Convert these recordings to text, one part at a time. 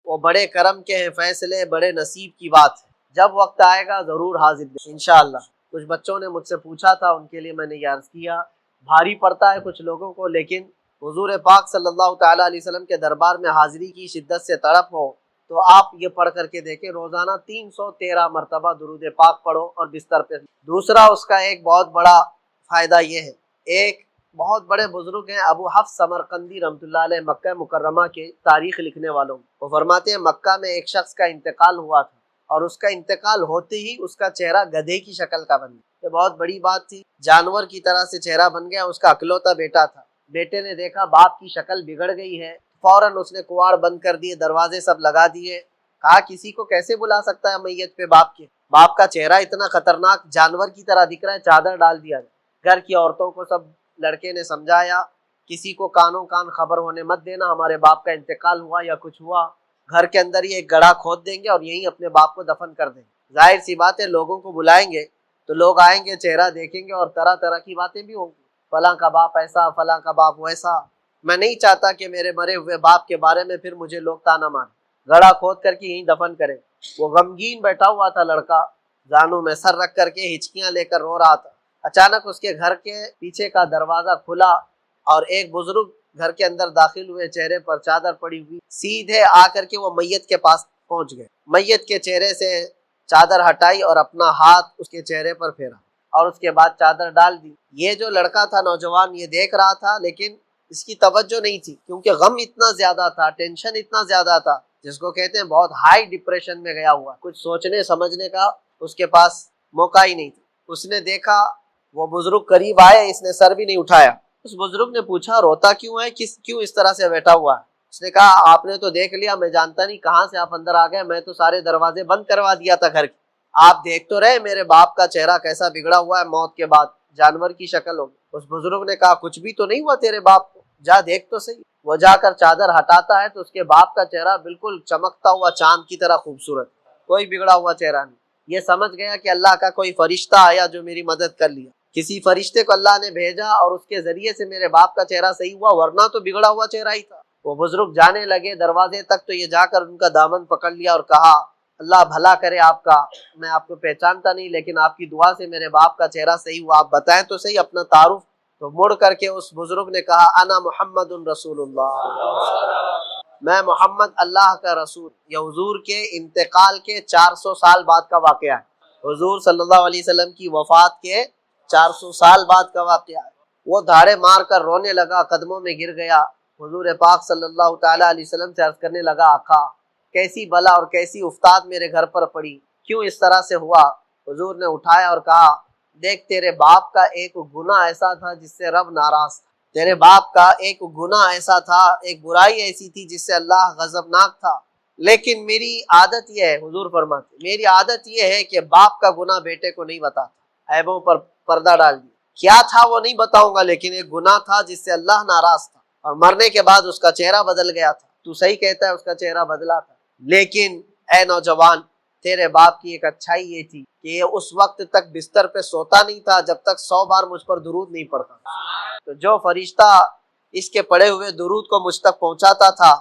وہ بڑے کرم کے ہیں فیصلے، بڑے نصیب کی بات ہے، جب وقت آئے گا ضرور حاضر انشاءاللہ۔ کچھ بچوں نے مجھ سے پوچھا تھا، ان کے لیے میں نے یہ عرض کیا، بھاری پڑتا ہے کچھ لوگوں کو، لیکن حضور پاک صلی اللہ تعالیٰ علیہ وسلم کے دربار میں حاضری کی شدت سے تڑپ ہو تو آپ یہ پڑھ کر کے دیکھیں، روزانہ 313 مرتبہ درود پاک پڑھو اور بستر پہ۔ دوسرا اس کا ایک بہت بڑا فائدہ یہ ہے، ایک بہت بڑے بزرگ ہیں ابو حفص سمرقندی رحمۃ اللہ علیہ، مکہ مکرمہ کے تاریخ لکھنے والوں، وہ فرماتے ہیں مکہ میں ایک شخص کا انتقال ہوا تھا اور اس کا انتقال ہوتے ہی اس کا چہرہ گدھے کی شکل کا بن گیا۔ یہ بہت بڑی بات تھی، جانور کی طرح سے چہرہ بن گیا۔ اس کا اکلوتا بیٹا تھا، بیٹے نے دیکھا باپ کی شکل بگڑ گئی ہے، فوراً اس نے کواڑ بند کر دیے، دروازے سب لگا دیے، کہا کسی کو کیسے بلا سکتا ہے میت پہ باپ کے، باپ کا چہرہ اتنا خطرناک جانور کی طرح دکھ رہا ہے، چادر ڈال دیا جائے۔ گھر کی عورتوں کو سب لڑکے نے سمجھایا کسی کو کانوں کان خبر ہونے مت دینا، ہمارے باپ کا انتقال ہوا یا کچھ ہوا، گھر کے اندر ہی ایک گڑھا کھود دیں گے اور یہیں اپنے باپ کو دفن کر دیں گے۔ ظاہر سی بات ہے لوگوں کو بلائیں گے تو لوگ آئیں گے، چہرہ دیکھیں گے اور طرح طرح کی باتیں بھی ہوں گی، فلاں کا باپ ایسا، فلاں کا باپ ویسا۔ میں نہیں چاہتا کہ میرے مرے ہوئے باپ کے بارے میں پھر مجھے لوگ تانا ماریں، گڑھا کھود کر کے یہیں دفن کریں۔ وہ غمگین بیٹھا ہوا تھا لڑکا، زانوں میں سر رکھ کر کے ہچکیاں لے کر رو رہا تھا۔ اچانک اس کے گھر کے پیچھے کا دروازہ کھلا اور ایک بزرگ گھر کے اندر داخل ہوئے، چہرے پر چادر پڑی ہوئی، سیدھے آ کر کے وہ میت کے پاس پہنچ گئے، میت کے چہرے سے چادر ہٹائی اور اپنا ہاتھ اس کے چہرے پر پھیرا اور اس کے بعد چادر ڈال دی۔ یہ جو لڑکا تھا نوجوان، یہ دیکھ رہا تھا لیکن اس کی توجہ نہیں تھی، کیونکہ غم اتنا زیادہ تھا، ٹینشن اتنا زیادہ تھا، جس کو کہتے ہیں بہت ہائی ڈپریشن میں گیا ہوا، کچھ سوچنے سمجھنے کا اس کے پاس موقع ہی نہیں تھا۔ اس نے دیکھا وہ بزرگ قریب آئے، اس نے سر بھی نہیں اٹھایا۔ اس بزرگ نے پوچھا روتا کیوں ہے، کیوں اس طرح سے بیٹھا ہوا ہے؟ اس نے کہا آپ نے تو دیکھ لیا، میں جانتا نہیں کہاں سے آپ اندر آ گئے، میں تو سارے دروازے بند کروا دیا تھا گھر کی، آپ دیکھ تو رہے میرے باپ کا چہرہ کیسا بگڑا ہوا ہے، موت کے بعد جانور کی شکل ہوگی۔ اس بزرگ نے کہا کچھ بھی تو نہیں ہوا تیرے باپ کو، جا دیکھ تو صحیح۔ وہ جا کر چادر ہٹاتا ہے تو اس کے باپ کا چہرہ بالکل چمکتا ہوا چاند کی طرح خوبصورت، کوئی بگڑا ہوا چہرہ نہیں۔ یہ سمجھ گیا کہ اللہ کا کوئی فرشتہ آیا جو میری مدد کر لیا، کسی فرشتے کو اللہ نے بھیجا اور اس کے ذریعے سے میرے باپ کا چہرہ صحیح ہوا، ورنہ تو بگڑا ہوا چہرہ ہی تھا۔ وہ بزرگ جانے لگے دروازے تک تو یہ جا کر ان کا دامن پکڑ لیا اور کہا اللہ بھلا کرے آپ کا، میں آپ کو پہچانتا نہیں لیکن آپ کی دعا سے میرے باپ کا چہرہ صحیح ہوا، آپ بتائیں تو صحیح اپنا تعارف۔ تو مڑ کر کے اس بزرگ نے کہا انا محمد رسول اللہ، میں محمد اللہ کا رسول۔ یہ حضور کے انتقال کے 400 سال بعد کا واقعہ ہے، حضور صلی اللہ علیہ وسلم کی وفات کے 400 سال بعد کا واقعہ ہے۔ وہ دھاڑے مار کر رونے لگا، قدموں میں گر گیا، حضور پاک صلی اللہ تعالیٰ علیہ وسلم سے عرض کرنے لگا آقا کیسی بلا اور کیسی افتاد میرے گھر پر پڑی، کیوں اس طرح سے ہوا؟ حضور نے اٹھایا اور کہا دیکھ تیرے باپ کا ایک گناہ ایسا تھا جس سے رب ناراض تھا، تیرے باپ کا ایک گناہ ایسا تھا، ایک برائی ایسی تھی جس سے اللہ غضبناک تھا، لیکن میری عادت یہ ہے، حضور فرماتے میری عادت یہ ہے کہ باپ کا گناہ بیٹے کو نہیں بتاتا، عیبوں پر پردہ ڈال دیا، کیا تھا وہ نہیں بتاؤں گا لیکن ایک گناہ تھا جس سے اللہ ناراض تھا، اور مرنے کے بعد اس کا چہرہ بدل گیا تھا۔ تو صحیح کہتا ہے اس کا چہرہ بدلا تھا، لیکن اے نوجوان تیرے باپ کی ایک اچھائی یہ تھی کہ یہ اس وقت تک بستر پہ سوتا نہیں تھا جب تک 100 بار مجھ پر درود نہیں پڑتا، تو جو فرشتہ اس کے پڑے ہوئے درود کو مجھ تک پہنچاتا تھا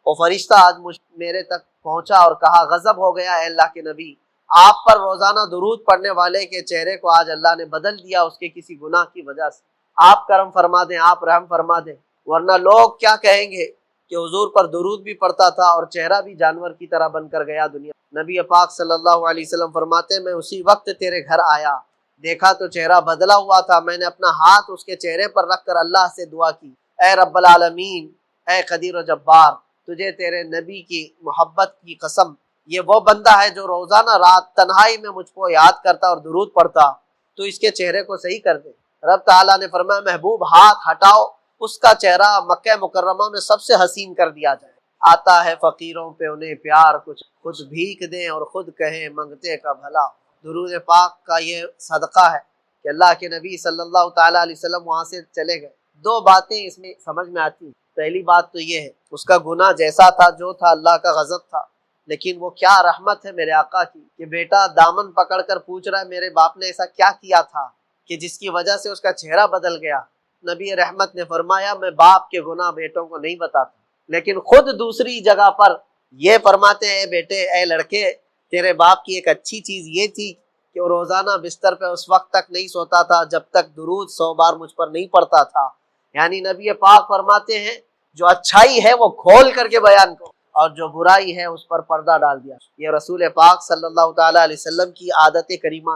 وہ فرشتہ آج میرے تک پہنچا اور کہا غضب ہو گیا اے اللہ کے نبی، آپ پر روزانہ درود پڑھنے والے کے چہرے کو آج اللہ نے بدل دیا اس کے کسی گناہ کی وجہ سے، آپ کرم فرما دیں، آپ رحم فرما دیں، ورنہ لوگ کیا کہیں گے کہ حضور پر درود بھی پڑتا تھا اور چہرہ بھی جانور کی طرح بن کر گیا دنیا۔ نبی پاک صلی اللہ علیہ وسلم فرماتے میں اسی وقت تیرے گھر آیا، دیکھا تو چہرہ بدلا ہوا تھا، میں نے اپنا ہاتھ اس کے چہرے پر رکھ کر اللہ سے دعا کی اے رب العالمین، اے قدیر و جبار، تجھے تیرے نبی کی محبت کی قسم، یہ وہ بندہ ہے جو روزانہ رات تنہائی میں مجھ کو یاد کرتا اور درود پڑھتا، تو اس کے چہرے کو صحیح کر دے۔ رب تعالیٰ نے فرمایا محبوب ہاتھ ہٹاؤ، اس کا چہرہ مکہ مکرمہ میں سب سے حسین کر دیا جائے۔ آتا ہے فقیروں پہ انہیں پیار، کچھ خود بھیک دیں اور خود کہیں منگتے کا بھلا۔ درود پاک کا یہ صدقہ ہے کہ اللہ کے نبی صلی اللہ تعالیٰ علیہ وسلم وہاں سے چلے گئے، دو باتیں اس میں سمجھ میں آتی ہیں۔ پہلی بات تو یہ ہے اس کا گناہ جیسا تھا جو تھا اللہ کا غضب تھا، لیکن وہ کیا رحمت ہے میرے آقا کی کہ بیٹا دامن پکڑ کر پوچھ رہا ہے میرے باپ نے ایسا کیا کیا تھا کہ جس کی وجہ سے اس کا چہرہ بدل گیا۔ نبی رحمت نے فرمایا میں باپ کے گناہ بیٹوں کو نہیں بتاتا، لیکن خود دوسری جگہ پر یہ فرماتے ہیں بیٹے اے لڑکے، تیرے باپ کی ایک اچھی چیز یہ تھی کہ وہ روزانہ بستر پہ اس وقت تک نہیں سوتا تھا جب تک درود 100 بار مجھ پر نہیں پڑتا تھا۔ یعنی نبی پاک فرماتے ہیں جو اچھائی ہے وہ کھول کر کے بیان کرو اور جو برائی ہے اس پر پردہ ڈال دیا۔ یہ رسول پاک صلی اللہ تعالیٰ علیہ وسلم کی عادت کریمہ۔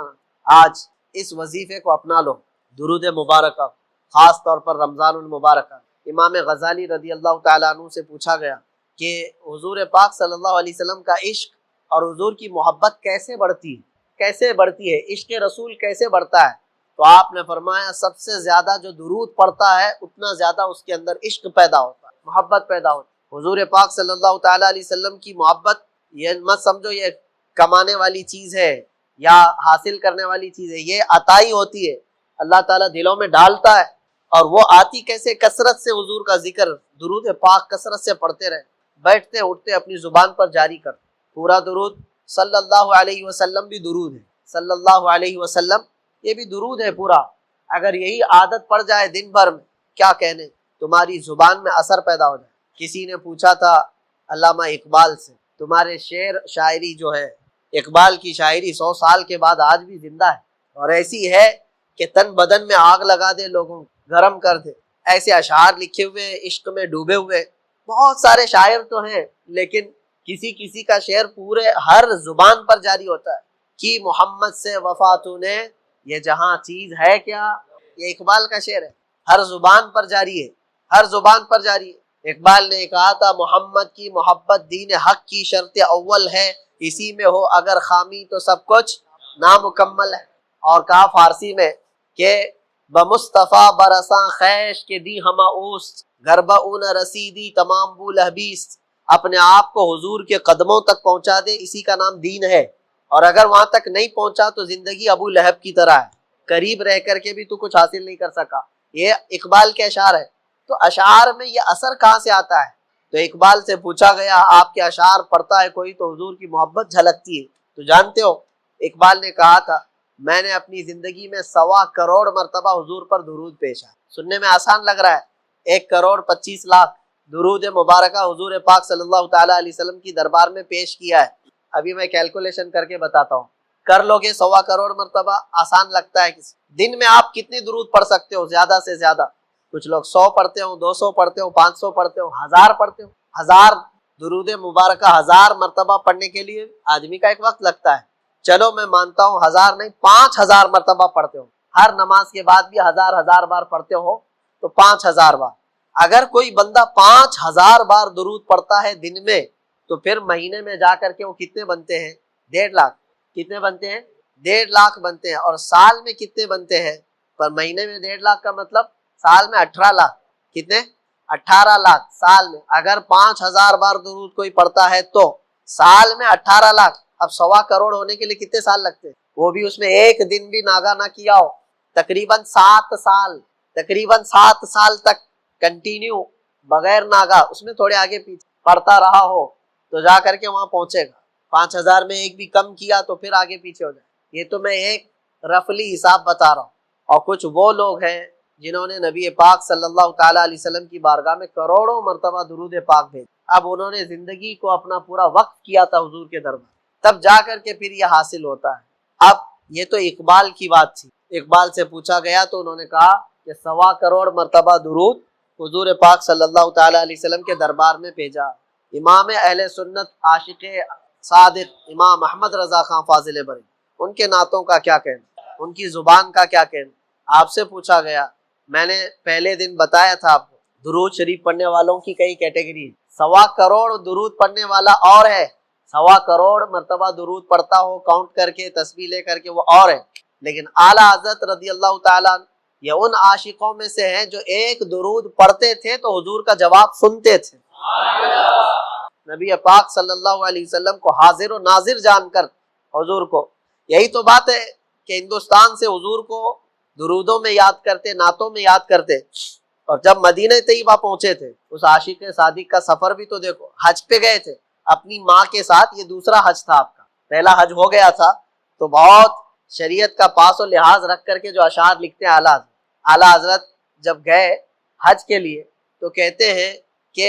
آج اس وظیفے کو اپنا لو، درود مبارکہ، خاص طور پر رمضان المبارکہ۔ امام غزالی رضی اللہ تعالیٰ عنہ سے پوچھا گیا کہ حضور پاک صلی اللہ علیہ وسلم کا عشق اور حضور کی محبت کیسے بڑھتی ہے، عشق رسول کیسے بڑھتا ہے؟ تو آپ نے فرمایا سب سے زیادہ جو درود پڑتا ہے اتنا زیادہ اس کے اندر عشق پیدا ہوتا ہے، محبت پیدا ہوتی ہے۔ حضور پاک صلی اللہ تعالیٰ علیہ وسلم کی محبت یہ مت سمجھو یہ کمانے والی چیز ہے یا حاصل کرنے والی چیز ہے، یہ عطائی ہوتی ہے، اللہ تعالیٰ دلوں میں ڈالتا ہے۔ اور وہ آتی کیسے؟ کثرت سے حضور کا ذکر، درود پاک کثرت سے پڑھتے رہے، بیٹھتے اٹھتے اپنی زبان پر جاری کر۔ پورا درود صلی اللہ علیہ وسلم بھی درود ہے، صلی اللہ علیہ وسلم یہ بھی درود ہے پورا۔ اگر یہی عادت پڑ جائے دن بھر میں، کیا کہنے، تمہاری زبان میں اثر پیدا ہو جائے۔ کسی نے پوچھا تھا علامہ اقبال سے، تمہارے شعر شاعری جو ہے، اقبال کی شاعری 100 سال کے بعد آج بھی زندہ ہے اور ایسی ہے کہ تن بدن میں آگ لگا دے، لوگوں گرم کر دے۔ ایسے اشعار لکھے ہوئے، عشق میں ڈوبے ہوئے بہت سارے شاعر تو ہیں، لیکن کسی کسی کا شعر پورے ہر زبان پر جاری ہوتا ہے کہ محمد سے وفا تو نے، یہ جہاں چیز ہے کیا، یہ اقبال کا شعر ہے، ہر زبان پر جاری ہے، ہر زبان پر جاری ہے۔ اقبال نے کہا تھا محمد کی محبت دین حق کی شرط اول ہے، اسی میں ہو اگر خامی تو سب کچھ نامکمل ہے۔ اور کہا فارسی میں کہ بمصطفیٰ برساں خیش کے دی ہما اوست، گربہ اون رسیدی تمام بو لہبیس۔ اپنے آپ کو حضور کے قدموں تک پہنچا دے، اسی کا نام دین ہے، اور اگر وہاں تک نہیں پہنچا تو زندگی ابو لہب کی طرح ہے، قریب رہ کر کے بھی تو کچھ حاصل نہیں کر سکا۔ یہ اقبال کے اشعار ہے۔ تو اشعار میں یہ اثر کہاں سے آتا ہے؟ تو اقبال سے پوچھا گیا آپ کے اشعار پڑھتا ہے کوئی تو حضور کی محبت جھلکتی ہے، تو جانتے ہو اقبال نے کہا تھا میں نے اپنی زندگی میں 1.25 کروڑ مرتبہ حضور پر درود پیشا۔ سننے میں آسان لگ رہا ہے، 1,25,00,000 درود مبارکہ حضور پاک صلی اللہ تعالیٰ علیہ وسلم کی دربار میں پیش کیا ہے۔ ابھی میں کیلکولیشن کر کے بتاتا ہوں، کر لو گے 1.25 کروڑ مرتبہ، آسان لگتا ہے کسی دن میں آپ کتنے درود پڑھ سکتے ہو؟ زیادہ سے زیادہ کچھ لوگ 100 پڑھتے ہوں، 200 پڑھتے ہوں، 500 پڑھتے ہوں، 1000 پڑھتے ہوں۔ 1000 درود مبارکہ 1000 مرتبہ پڑھنے کے لیے آدمی کا ایک وقت لگتا ہے۔ چلو میں مانتا ہوں 1000 نہیں، 5000 مرتبہ پڑھتے ہو، ہر نماز کے بعد بھی 1000 بار پڑھتے ہو تو 5000 بار۔ اگر کوئی بندہ 5000 بار درود پڑھتا ہے دن میں، تو پھر مہینے میں جا کر کے وہ کتنے بنتے ہیں؟ 1.5 لاکھ۔ کتنے بنتے ہیں؟ 1.5 لاکھ بنتے ہیں۔ اور سال میں کتنے بنتے ہیں؟ پر مہینے میں 1.5 لاکھ کا مطلب سال میں 18 لاکھ۔ کتنے؟ 18 لاکھ سال میں۔ اگر 5000 بار درود کوئی پڑھتا ہے تو سال میں 18 لاکھ۔ اب 1.25 کروڑ ہونے کے لیے کتنے سال لگتے ہیں؟ وہ بھی اس میں ایک دن بھی ناغا نہ کیا ہو، تقریباً 7 سال تک کنٹینیو بغیر ناغا، اس میں تھوڑے آگے پیچھے پڑھتا رہا ہو تو جا کر کے وہاں پہنچے گا۔ 5000 میں ایک بھی کم کیا تو پھر آگے پیچھے ہو جائے۔ یہ تو میں ایک رفلی حساب بتا رہا ہوں۔ اور کچھ وہ لوگ ہیں جنہوں نے نبی پاک صلی اللہ تعالیٰ علیہ وسلم کی بارگاہ میں کروڑوں مرتبہ درود پاک بھیجا۔ اب انہوں نے زندگی کو اپنا پورا وقت کیا تھا حضور کے دربار، تب جا کر کے پھر یہ حاصل ہوتا ہے۔ اب یہ تو اقبال کی بات تھی۔ اقبال سے پوچھا گیا تو انہوں نے کہا کہ 1.25 کروڑ مرتبہ درود حضور پاک صلی اللہ تعالیٰ علیہ وسلم کے دربار میں بھیجا۔ امام اہل سنت عاشق صادق امام احمد رضا خان فاضل بری، ان کے نعتوں کا کیا کہنا، ان کی زبان کا کیا کہنا؟ آپ سے پوچھا گیا، میں نے پہلے دن بتایا تھا آپ کو، درود شریف پڑھنے والوں کی کئی کیٹیگری ہے۔ 1.25 کروڑ درود پڑھنے والا اور ہے، 1.25 کروڑ مرتبہ درود پڑھتا ہو کاؤنٹ کر کے تسبیح لے کر کے، وہ اور ہے۔ لیکن اعلیٰ حضرت رضی اللہ تعالیٰ یہ ان عاشقوں میں سے ہیں جو ایک درود پڑھتے تھے تو حضور کا جواب سنتے تھے۔ نبی پاک صلی اللہ علیہ وسلم کو حاضر و ناظر جان کر حضور کو، یہی تو بات ہے کہ ہندوستان سے حضور کو درودوں میں یاد کرتے، نعتوں میں یاد کرتے۔ اور جب مدینہ طیبہ پہنچے تھے، اس عاشق صادق کا سفر بھی تو دیکھو، حج پہ گئے تھے اپنی ماں کے ساتھ، یہ دوسرا حج تھا آپ کا، پہلا حج ہو گیا تھا تو بہت شریعت کا پاس و لحاظ رکھ کر کے جو اشعار لکھتے ہیں اعلیٰ حضرت جب گئے حج کے لیے تو کہتے ہیں کہ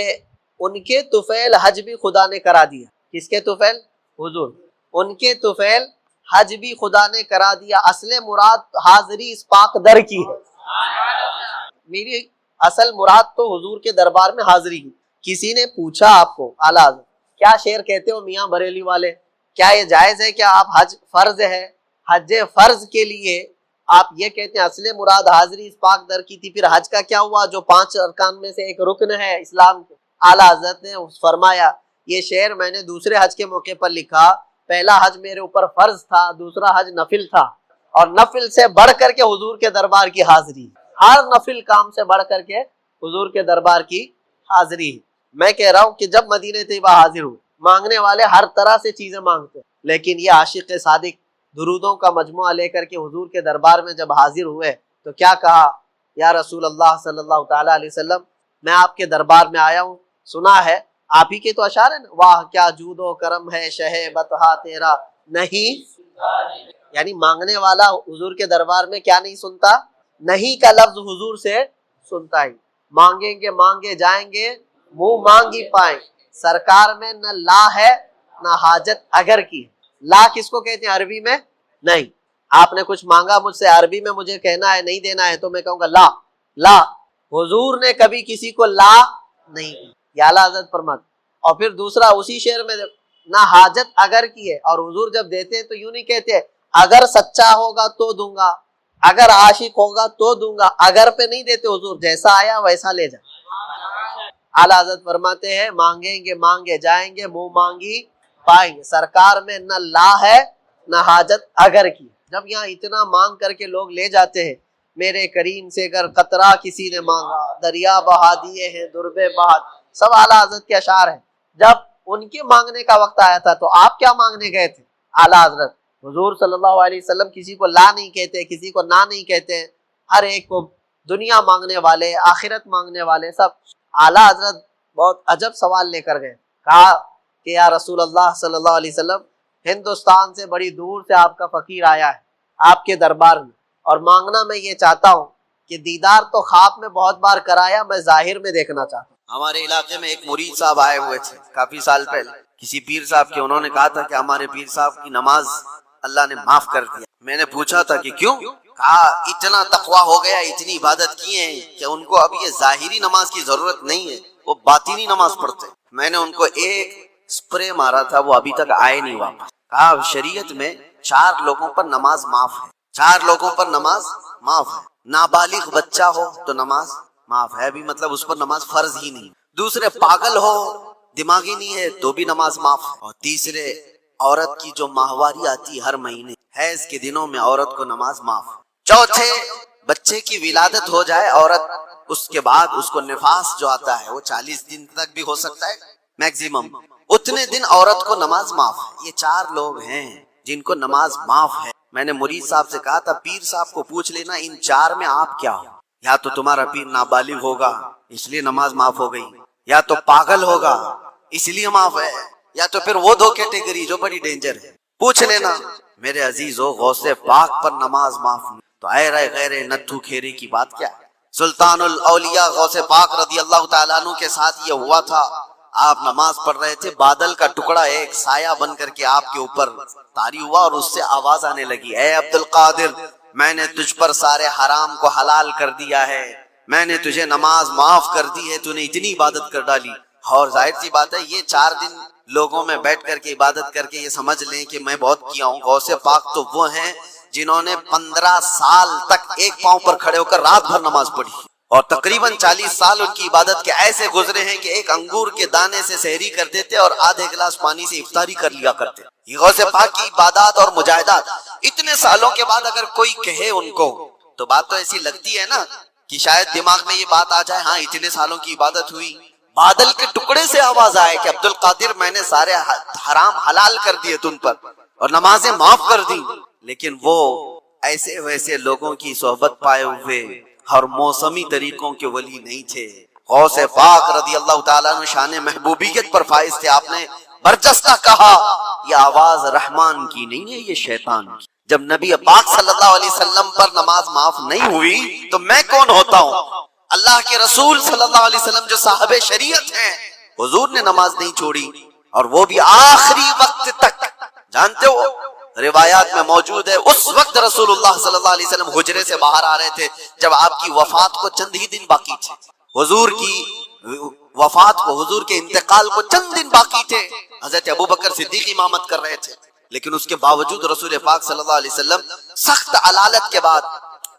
ان کے طفیل حج بھی خدا نے کرا دیا. کس کے طفیل؟ حضور. ان کے طفیل حج بھی خدا نے کرا دیا. اصل مراد حاضری اس پاک در کی ہے. میری اصل مراد تو حضور کے دربار میں حاضری کی. کسی نے پوچھا آپ کو اعلیٰ حضرت کیا شعر کہتے ہو میاں بریلی والے، کیا یہ جائز ہے کہ آپ حج فرض ہے، حج فرض کے لیے آپ یہ کہتے ہیں اصل مراد حاضری اس پاک در کی تھی، پھر حج کا کیا ہوا جو 5 ارکان میں سے ایک رکن ہے اسلام کے؟ اعلیٰ حضرت نے فرمایا یہ شعر میں نے دوسرے حج کے موقع پر لکھا. پہلا حج میرے اوپر فرض تھا، دوسرا حج نفل تھا، اور نفل سے بڑھ کر کے حضور کے دربار کی حاضری. ہر نفل کام سے بڑھ کر کے حضور کے دربار کی حاضری. میں کہہ رہا ہوں کہ جب مدینہ طیبہ حاضر ہو، مانگنے والے ہر طرح سے چیزیں مانگتے، لیکن یہ عاشق صادق درودوں کا مجموعہ لے کر کے حضور کے دربار میں جب حاضر ہوئے تو کیا کہا؟ یا رسول اللہ صلی اللہ تعالیٰ علیہ وسلم، میں آپ کے دربار میں آیا ہوں، سنا ہے آپ ہی کے تو اشعار ہیں نا، واہ کیا جود و کرم ہے شہ بطحا تیرا نہیں. یعنی مانگنے والا حضور کے دربار میں کیا نہیں سنتا؟ نہیں کا لفظ حضور سے سنتا ہی. مانگیں گے مانگے جائیں گے، منہ مانگی پائیں. سرکار میں نہ لا ہے نہ حاجت اگر کی. لا کس کو کہتے ہیں عربی میں؟ نہیں. آپ نے کچھ مانگا مجھ سے عربی میں، مجھے کہنا ہے نہیں دینا ہے تو میں کہوں گا لا. لا حضور نے کبھی کسی کو لا نہیں کی. یا اعلیٰ حضرت فرماتے. اور پھر دوسرا اسی شعر میں نہ حاجت اگر کی ہے، اور حضور جب دیتے ہیں تو یوں نہیں کہتے اگر سچا ہوگا تو دوں گا، اگر عاشق ہوگا تو دوں گا. اگر پہ نہیں دیتے حضور، جیسا آیا ویسا لے جا. اعلیٰ حضرت فرماتے ہیں مانگیں گے مانگے جائیں گے، منہ مانگی پائیں گے. سرکار میں نہ لا ہے نہ حاجت اگر کی. جب یہاں اتنا مانگ کر کے لوگ لے جاتے ہیں، میرے کریم سے اگر قطرہ کسی نے مانگا، دریا بہا دیے ہیں دربے بہا، سب اعلیٰ حضرت کے اشعار ہیں. جب ان کے مانگنے کا وقت آیا تھا تو آپ کیا مانگنے گئے تھے؟ اعلیٰ حضرت حضور صلی اللہ علیہ وسلم کسی کو لا نہیں کہتے، کسی کو نہ نہیں کہتے، ہر ایک کو دنیا مانگنے والے، آخرت مانگنے والے سب. اعلیٰ حضرت بہت عجب سوال لے کر گئے. کہا کہ یا رسول اللہ صلی اللہ علیہ وسلم، ہندوستان سے بڑی دور سے آپ کا فقیر آیا ہے آپ کے دربار میں، اور مانگنا میں یہ چاہتا ہوں کہ دیدار تو خواب میں بہت بار کرایا، میں ظاہر میں دیکھنا چاہتا ہوں. ہمارے علاقے میں ایک مرید صاحب آئے ہوئے تھے کافی سال پہلے، کسی پیر صاحب کے. انہوں نے کہا تھا کہ ہمارے پیر صاحب کی نماز اللہ نے معاف کر دیا. میں نے پوچھا تھا کہ کیوں؟ کہا اتنا تقویٰ ہو گیا، اتنی عبادت کی ہے کہ ان کو اب یہ ظاہری نماز کی ضرورت نہیں ہے، وہ باطنی نماز پڑھتے. میں نے ان کو ایک سپرے مارا تھا، وہ ابھی تک آئے نہیں واپس. کہا شریعت میں 4 لوگوں پر نماز معاف ہے، 4 لوگوں پر نماز معاف ہے. نابالغ بچہ ہو تو نماز معاف ہے، بھی مطلب اس پر نماز فرض ہی نہیں. دوسرے پاگل ہو، دماغی نہیں ہے تو بھی نماز معاف ہے. اور تیسرے عورت کی جو ماہواری آتی ہر مہینے حیض کے دنوں میں عورت کو نماز معاف. چوتھے بچے کی ولادت ہو جائے عورت، اس کے بعد اس کو نفاس جو آتا ہے وہ 40 دن تک بھی ہو سکتا ہے میکسیمم، اتنے دن عورت کو نماز معاف ہے. یہ 4 لوگ ہیں جن کو نماز معاف ہے. میں نے مرید صاحب سے کہا تھا پیر صاحب کو پوچھ لینا ان 4 میں آپ کیا ہو. یا تو تمہارا پیر نابالغ ہوگا اس لیے نماز معاف ہو گئی، یا تو پاگل ہوگا اس لیے معاف ہے، یا تو پھر وہ 2 کیٹیگری جو بڑی ڈینجر ہے. پوچھ لینا. میرے عزیزو غوث پاک پر نماز معاف نہیں تو اے رے غیر نتھو کھیرے کی بات کیا ہے؟ سلطان الاولیاء غوث پاک رضی اللہ تعالیٰ عنہ کے ساتھ یہ ہوا تھا. آپ نماز پڑھ رہے تھے، بادل کا ٹکڑا ایک سایہ بن کر کے آپ کے اوپر طاری ہوا اور اس سے آواز آنے لگی، اے عبد القادر میں نے تجھ پر سارے حرام کو حلال کر دیا ہے، میں نے تجھے نماز معاف کر دی ہے، تو نے اتنی عبادت کر ڈالی. اور ظاہر سی بات ہے یہ 4 دن لوگوں میں بیٹھ کر کے عبادت کر کے یہ سمجھ لیں کہ میں بہت کیا ہوں. غوث پاک تو وہ ہیں جنہوں نے 15 سال تک ایک پاؤں پر کھڑے ہو کر رات بھر نماز پڑھی، اور تقریباً 40 سال ان کی عبادت کے ایسے گزرے ہیں کہ ایک انگور کے دانے سے سحری کرتے تھے اور آدھے گلاس پانی سے افطاری کر لیا کرتے. یہ غوث پاک کی عبادات اور مجاہدات اتنے سالوں کے بعد اگر کوئی کہے ان کو تو بات تو ایسی لگتی ہے نا کہ شاید دماغ میں یہ بات آ جائے، ہاں اتنے سالوں کی عبادت ہوئی، بادل کے ٹکڑے سے آواز آئے کہ عبد القادر میں نے سارے حرام حلال کر دیے تم پر اور نمازیں معاف کر دی. لیکن وہ ایسے ویسے لوگوں کی صحبت پائے ہوئے اور موسمی طریقوں کے ولی نہیں تھے. غوث پاک رضی اللہ تعالیٰ عنہ شان محبوبیت پر فائز تھے. آپ نے برجستہ کہا یہ آواز رحمان کی نہیں ہے، یہ شیطان کی. جب نبی پاک صلی اللہ علیہ وسلم پر نماز معاف نہیں ہوئی تو میں کون ہوتا ہوں؟ اللہ کے رسول صلی اللہ علیہ وسلم جو صاحب شریعت ہیں حضور نے نماز نہیں چھوڑی، اور وہ بھی آخری وقت تک. جانتے ہو روایات میں موجود ہے اس وقت رسول اللہ صلی اللہ علیہ وسلم حجرے سے باہر آ رہے تھے جب آپ کی وفات کو چند ہی دن باقی تھے. حضور کی وفات کو، حضور کے انتقال کو چند دن باقی تھے. حضرت ابوبکر صدیق امامت کر رہے تھے، لیکن اس کے باوجود رسول پاک صلی اللہ علیہ وسلم سخت علالت کے بعد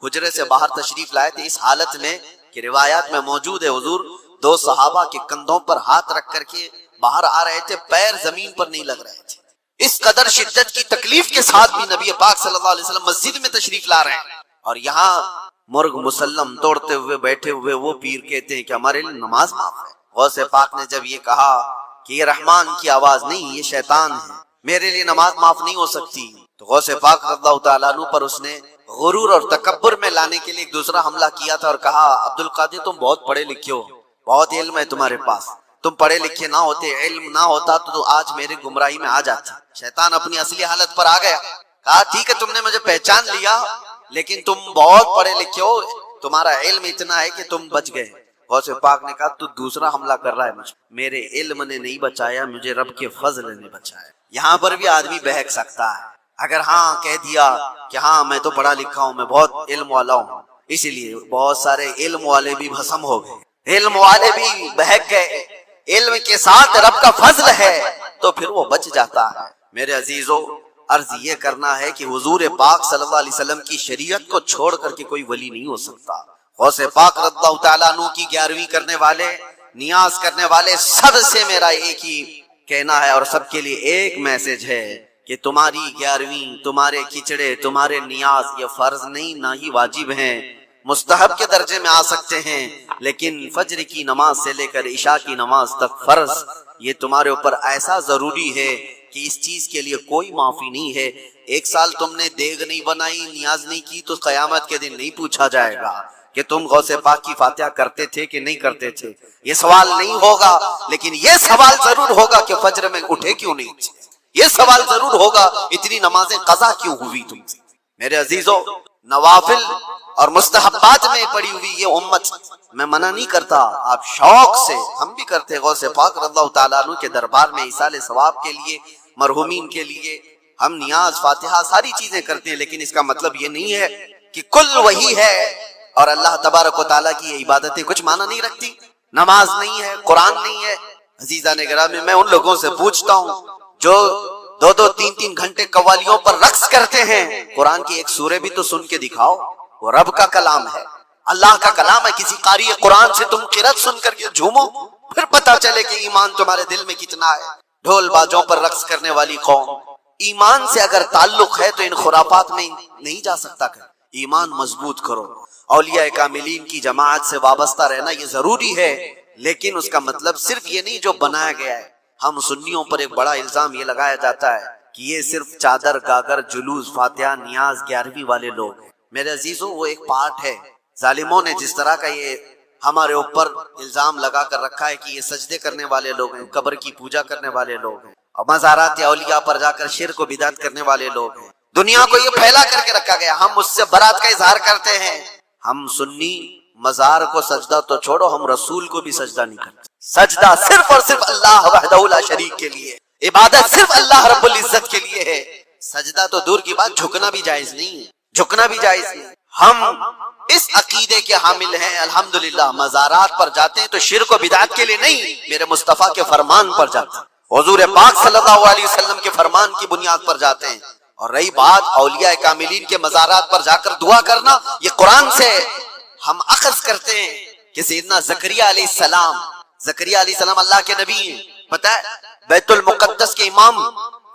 حجرے سے باہر تشریف لائے تھے، اس حالت میں کہ روایات میں موجود ہے حضور دو صحابہ کے کندھوں پر ہاتھ رکھ کر کے باہر آ رہے تھے، پیر زمین پر نہیں لگ رہے تھے. اس قدر شدت کی تکلیف کے ساتھ بھی نبی پاک صلی اللہ علیہ وسلم مسجد میں تشریف لا رہے ہیں، اور یہاں مرغ مسلم توڑتے ہوئے بیٹھے ہوئے وہ پیر کہتے ہیں کہ ہمارے لیے نماز معاف ہے. غوث پاک نے جب یہ کہا کہ یہ رحمان کی آواز نہیں، یہ شیطان ہے، میرے لیے نماز معاف نہیں ہو سکتی، تو غوث پاک رضی اللہ تعالیٰ عنہ پر اس نے غرور اور تکبر میں لانے کے لیے ایک دوسرا حملہ کیا تھا، اور کہا عبد القادر تم بہت پڑھے لکھے ہو، بہت علم ہے تمہارے پاس، تم پڑھے لکھے نہ ہوتے، علم نہ ہوتا تو آج میرے گمراہی میں آ جاتا. شیطان اپنی اصلی حالت پر آ گیا، کہا ٹھیک ہے تم نے مجھے پہچان لیا، لیکن تم بہت پڑھے لکھے ہو، تمہارا علم اتنا ہے کہ تم بچ گئے. غوث پاک نے کہا تو دوسرا حملہ کر رہا ہے مجھ، میرے علم نے نہیں بچایا، مجھے رب کے فضل نے بچایا. یہاں پر بھی آدمی بہک سکتا ہے اگر ہاں کہہ دیا کہ ہاں میں تو پڑھا لکھا ہوں، میں بہت علم والا ہوں. اسی لیے بہت سارے علم والے بھی بھسم ہو گئے، علم والے بھی بہک گئے. علم کے ساتھ رب کا فضل ہے تو پھر وہ بچ جاتا ہے. میرے عزیزو، عرض یہ کرنا ہے کہ حضور پاک صلی اللہ علیہ وسلم کی شریعت کو چھوڑ کر کے کوئی ولی نہیں ہو سکتا. غوث پاک رضی اللہ تعالیٰ عنہ کی 11ویں کرنے والے، نیاز کرنے والے سب سے میرا ایک ہی کہنا ہے اور سب کے لیے ایک میسج ہے کہ تمہاری 11ویں، تمہارے کچڑے، تمہارے نیاز یہ فرض نہیں، نہ ہی واجب ہیں، مستحب کے درجے میں آ سکتے ہیں، لیکن فجر کی نماز سے لے کر عشاء کی نماز تک فرض یہ تمہارے اوپر ایسا ضروری ہے کہ اس چیز کے لیے کوئی معافی نہیں ہے. 1 سال تم نے دیگ نہیں بنائی، نیاز نہیں کی، تو قیامت کے دن نہیں پوچھا جائے گا کہ تم غوث پاک کی فاتحہ کرتے تھے کہ نہیں کرتے تھے. یہ سوال نہیں ہوگا، لیکن یہ سوال ضرور ہوگا کہ فجر میں اٹھے کیوں نہیں تھے. یہ سوال ضرور ہوگا اتنی نمازیں قضا کیوں ہوئی تم سے. میرے عزیزو، نوافل اور مستحبات میں پڑی ہوئی یہ امت، میں منع نہیں کرتا، آپ شوق سے، ہم بھی کرتے غوث پاک رضی اللہ تعالیٰ عنہ کے دربار میں ایصال ثواب کے لیے، مرحومین کے لیے ہم نیاز، فاتحہ، ساری چیزیں کرتے ہیں، لیکن اس کا مطلب یہ نہیں ہے کہ کل وہی ہے اور اللہ تبارک و تعالیٰ کی یہ عبادتیں کچھ معنی نہیں رکھتی. نماز نہیں ہے، قرآن نہیں ہے. عزیزان گرامی، میں ان لوگوں سے پوچھتا ہوں جو 2-2 3-3 گھنٹے قوالیوں پر رقص کرتے ہیں، قرآن کی ایک سورہ بھی تو سن کے دکھاؤ. وہ رب کا کلام ہے، اللہ کا کلام ہے. کسی قاری قرآن سے تم قرات سن کر کے جھومو، پھر پتا چلے کہ ایمان تمہارے دل میں کتنا ہے. ڈھول باجوں پر رقص کرنے والی قوم، ایمان سے اگر تعلق ہے تو ان خرافات میں نہیں جا سکتا. کر ایمان مضبوط کرو. اولیاء کاملین کی جماعت سے وابستہ رہنا یہ ضروری ہے، لیکن اس کا مطلب صرف یہ نہیں جو بنایا گیا ہے. ہم سنیوں پر ایک بڑا الزام یہ لگایا جاتا ہے کہ یہ صرف چادر، گاگر، جلوس، فاتحہ، نیاز، 11ویں والے لوگ ہیں. میرے عزیزوں، وہ ایک پارٹ ہے. ظالموں نے جس طرح کا یہ ہمارے اوپر الزام لگا کر رکھا ہے کہ یہ سجدے کرنے والے لوگ ہیں، قبر کی پوجا کرنے والے لوگ ہیں، اور مزارات اولیاء پر جا کر شرک و بدعت کرنے والے لوگ ہیں. دنیا کو یہ پھیلا کر کے رکھا گیا. ہم اس سے برات کا اظہار کرتے ہیں. ہم سنی مزار کو سجدہ تو چھوڑو، ہم رسول کو بھی سجدہ نہیں کرتے. سجدہ صرف اور صرف اللہ وحدہ لا شریک کے لیے، عبادت صرف اللہ رب العزت کے لیے ہے. سجدہ تو دور کی بات، جھکنا بھی جائز نہیں ہے، جھکنا بھی جائز نہیں. ہم اس عقیدے کے حامل ہیں الحمدللہ. مزارات پر جاتے ہیں تو شرک و بدعت کے لیے نہیں، میرے مصطفیٰ کے فرمان پر جاتے ہیں، حضور پاک صلی اللہ علیہ وسلم کے فرمان کی بنیاد پر جاتے ہیں. اور رہی بات اولیاء کاملین کے مزارات پر جا کر دعا کرنا، یہ قرآن سے ہم اخذ کرتے ہیں کہ سیدنا زکریہ علیہ السلام، زکریہ علیہ السلام اللہ کے نبی ہیں. پتہ ہے بیت المقدس کے امام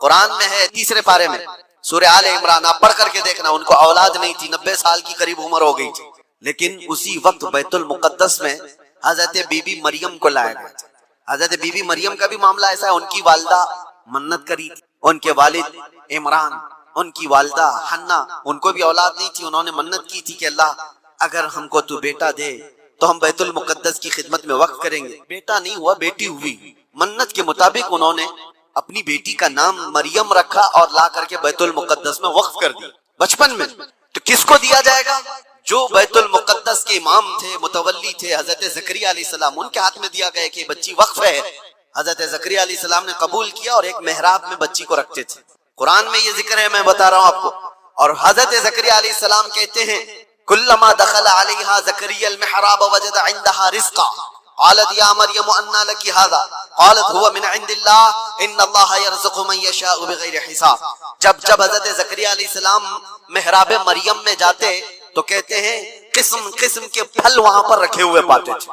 قرآن میں ہے 3 پارے میں، سورہ آل عمران، آپ پڑھ کر کے دیکھنا. ان کو اولاد نہیں تھی، 90 سال کی قریب عمر ہو گئی تھی، لیکن اسی وقت بیت المقدس میں حضرت بی بی مریم کو لایا گیا. حضرت بی بی مریم کا بھی معاملہ ایسا ہے، ان کی والدہ منت کری تھی، ان کے والد عمران، ان کی والدہ حنا، ان کو بھی اولاد نہیں تھی. انہوں نے منت کی تھی کہ اللہ اگر ہم کو تو بیٹا دے تو ہم بیت المقدس کی خدمت میں وقف کریں گے. بیٹا نہیں ہوا، بیٹی ہوئی. منت کے مطابق انہوں نے اپنی بیٹی کا نام مریم رکھا اور لا کر کے بیت المقدس میں وقف کر دی بچپن میں. تو کس کو دیا جائے گا؟ جو بیت المقدس کے امام تھے، متولی تھے، حضرت زکریا علیہ السلام، ان کے ہاتھ میں دیا گیا کہ بچی وقف ہے. حضرت زکریا علیہ السلام نے قبول کیا اور ایک محراب میں بچی کو رکھتے تھے. قرآن میں یہ ذکر ہے، میں بتا رہا ہوں آپ کو. اور حضرت زکریا علیہ السلام کہتے ہیں کلما دخل علیہا زکریا المحراب وجد عندها رزقا قالت یا مریم انا لک ھذا قالت هو من عند اللہ ان اللہ یرزق من یشاء بغیر حساب. جب حضرت زکریا علیہ السلام محراب مریم میں جاتے تو کہتے ہیں قسم قسم کے پھل وہاں پر رکھے ہوئے پاتے تھے.